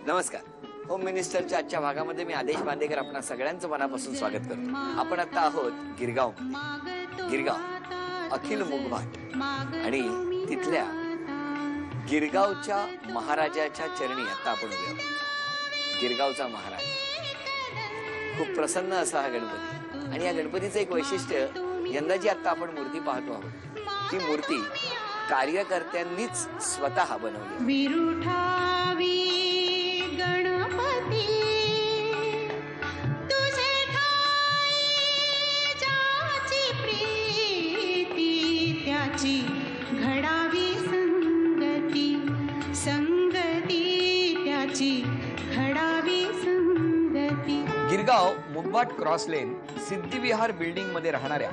नमस्कार. होम मिनिस्टरच्या आजच्या भागामध्ये मी आदेश बांदेकर आपणा सगळ्यांचं मनापासून स्वागत करतो. आपण आता आहोत गिरगाव. अखिल मुघभाट आणि तिथल्या गिरगावच्या महाराजाच्या चरणी आता आपण उभे आहोत. गिरगावचा महाराज खूप प्रसन्न असा हा गणपती, आणि या गणपतीचं एक वैशिष्ट्य यंदा जी आता आपण मूर्ती पाहतो आहोत ती मूर्ती कार्यकर्त्यांनीच स्वतः बनवली. विरुठावी गणपती तुझे ठाई ज्याची प्रीती त्याची घडावी संगती, संगती त्याची घडावी संगती. गिरगाव मुगबाट क्रॉस लेन सिद्धिविहार बिल्डिंग मध्ये राहणाऱ्या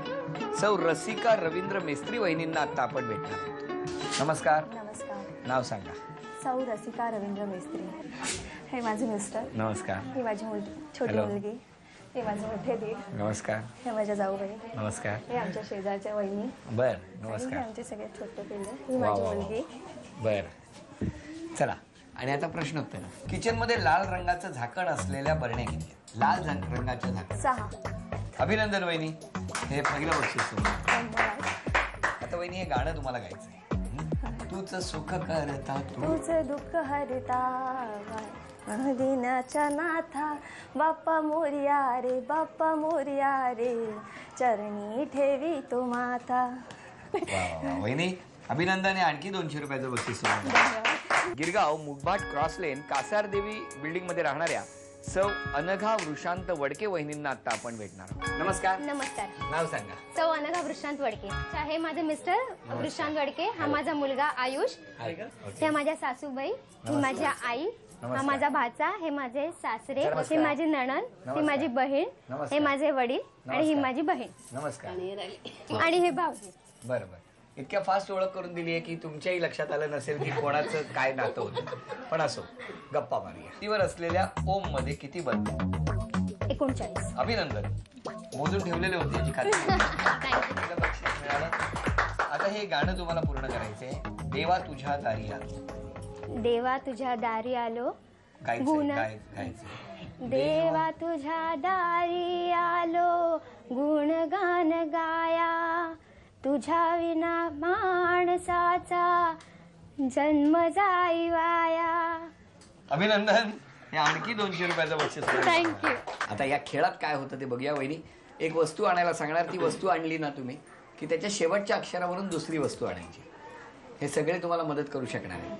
सौ रसिका रवींद्र मेस्त्री वहिनींना आता आपण भेटणार. नमस्कार. नमस्कार. नाव सांगा. सौ रसिका रवींद्र मेस्त्री. हे माझे मिस्टर. नमस्कार. ही माझी छोटी मुलगी. हे माझे मोठे दीर. नमस्कार. हे माझ्या जाऊबाई. नमस्कार. हे आमच्या शेजारच्या वहिनी. बर. हे नमस्कार. आमचे सगळे छोटे पिल्ले. ही माझी मुलगी. बर. चला, आणि आता प्रश्नोत्तर. किचन मध्ये लाल रंगाचं झाकण असलेल्या बरण्या किती? लाल रंगाच्या झाकण 6. अभिनंदन वहिनी, हे पहिलं बक्षीस तुम्हाला. धन्यवाद. आता वहिनी हे गाणं तुम्हाला गायचंय. तूच सुख करता तुझं दुःख हरता दिनाच्या नाथा, बाप्पा मोरया रे, बाप्पा मोरया रे, चरणी ठेवी तो माता. वहिनी अभिनंदन. आणखी 200 रुपयाचं बक्षीस. गिरगाव मुगबाट क्रॉस लेन कासार देवी बिल्डिंग मध्ये राहणाऱ्या सौ अनघा वृषांत वडके वहिनींना आता आपण भेटणार. नमस्कार. नमस्कार. नाव सांगा. सौ अनघा वृषांत वडके. हे माझे मिस्टर वृषांत वडके. हा माझा मुलगा आयुष. हे माझ्या सासूबाई. ही माझी आई. हा माझा भाचा. हे माझे सासरे. हे माझी नणंद. ही माझी बहीण. हे माझे वडील आणि ही माझी बहीण. नमस्कार. आणि हे भाऊजी. बरोबर. इतक्या फास्ट ओळख करून दिली आहे की तुमच्याही लक्षात आलं नसेल की कोणाचं काय नातं होतं. पण असो, गप्पा मारूया. तीवर असलेल्या ओम मध्ये किती बंद? 39. अभिनंदन. मोजून ठेवलेले होते याची खात्री. बक्षीस मिळालं. आता हे गाणं तुम्हाला पूर्ण करायचंय. देवा तुझ्या दारी आलो. देवा तुझ्या दारी आलो. गायचं. देवा तुझ्या दारी आलो, गुणगान गाया, तुझ्या विना माणसाचा जन्म जाई वाया. अभिनंदन. हे आणखी 200 रुपयाचं बक्षीस. थँक्यू. आता या खेळात काय होतं ते बघूया वहिनी. एक वस्तू आणायला सांगणार. ती वस्तू आणली ना तुम्ही की त्याच्या शेवटच्या अक्षरावरून दुसरी वस्तू आणायची. हे सगळे तुम्हाला मदत करू शकणार आहेत.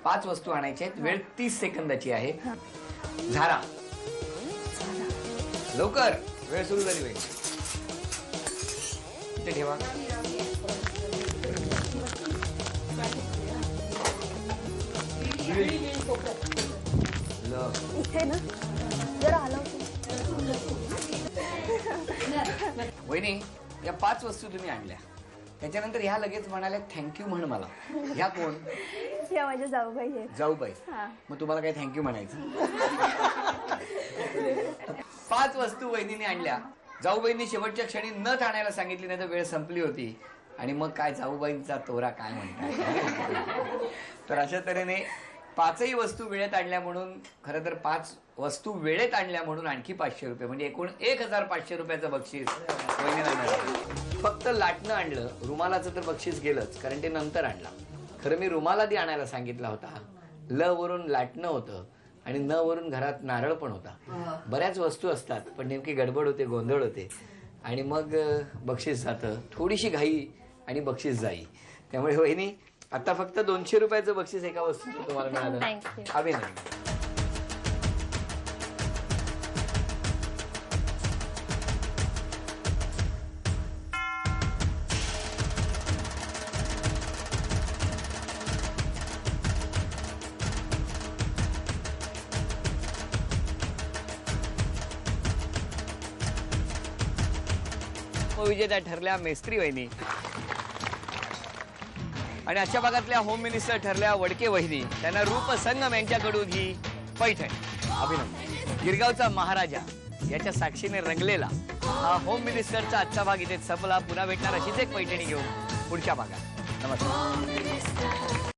5 वस्तू आणायच्या आहेत. वेळ 30 सेकंदाची आहे. झारा लवकर, वेळ सुरू झाली. वेळ इथे ठेवा. इथे ना जरा हलव. वहिनी, या 5 वस्तू तुम्ही आणल्या. त्याच्यानंतर ह्या लगेच म्हणाल्या थँक्यू म्हण मला. ह्या कोण? या माझ्या जाऊबाई आहेत. जाऊबाई. मग तुम्हाला काय थँक्यू म्हणायचं? 5 वस्तू वहिनीने आणल्या. जाऊबाईंनी शेवटच्या क्षणी नथ आणायला सांगितली, नाही तर वेळ संपली होती. आणि मग काय जाऊबाईंचा तोरा काय म्हणतात. तर अशा तऱ्हेने 5ही वस्तू वेळेत आणल्या म्हणून, खरं तर 5 वस्तू वेळेत आणल्या म्हणून आणखी 500 रुपये, म्हणजे एकूण 1500 रुपयाचं बक्षीस वहिनीला मिळालं. फक्त लाटणं आणलं. रुमालाचं तर बक्षीस गेलंच, कारण ते नंतर आणलं. खरं मी रुमाल आधी आणायला सांगितला होता. ल वरून लाटणं होतं आणि न वरून घरात नारळ पण होता. बऱ्याच वस्तू असतात, पण नेमकी गडबड होते, गोंधळ होते, आणि मग बक्षीस जातं. थोडीशी घाई आणि बक्षीस जाई. त्यामुळे वहिनी आता फक्त 200 रुपयाचं बक्षीस एका वस्तूचं तुम्हाला मिळालं. थँक्यू. अभिनंदन. विजेत्या ठरल्या मेस्त्री वहिनी, आणि आजच्या भागातल्या होम मिनिस्टर ठरल्या वडके वहिनी. त्यांना रूप संगम यांच्याकडून ही पैठण. अभिनंदन. गिरगावचा महाराजा याच्या साक्षीने रंगलेला हा होम मिनिस्टरचा आजचा भाग इथे संपला. पुन्हा भेटणार अशीच एक पैठणी घेऊन पुढच्या भागात. नमस्कार.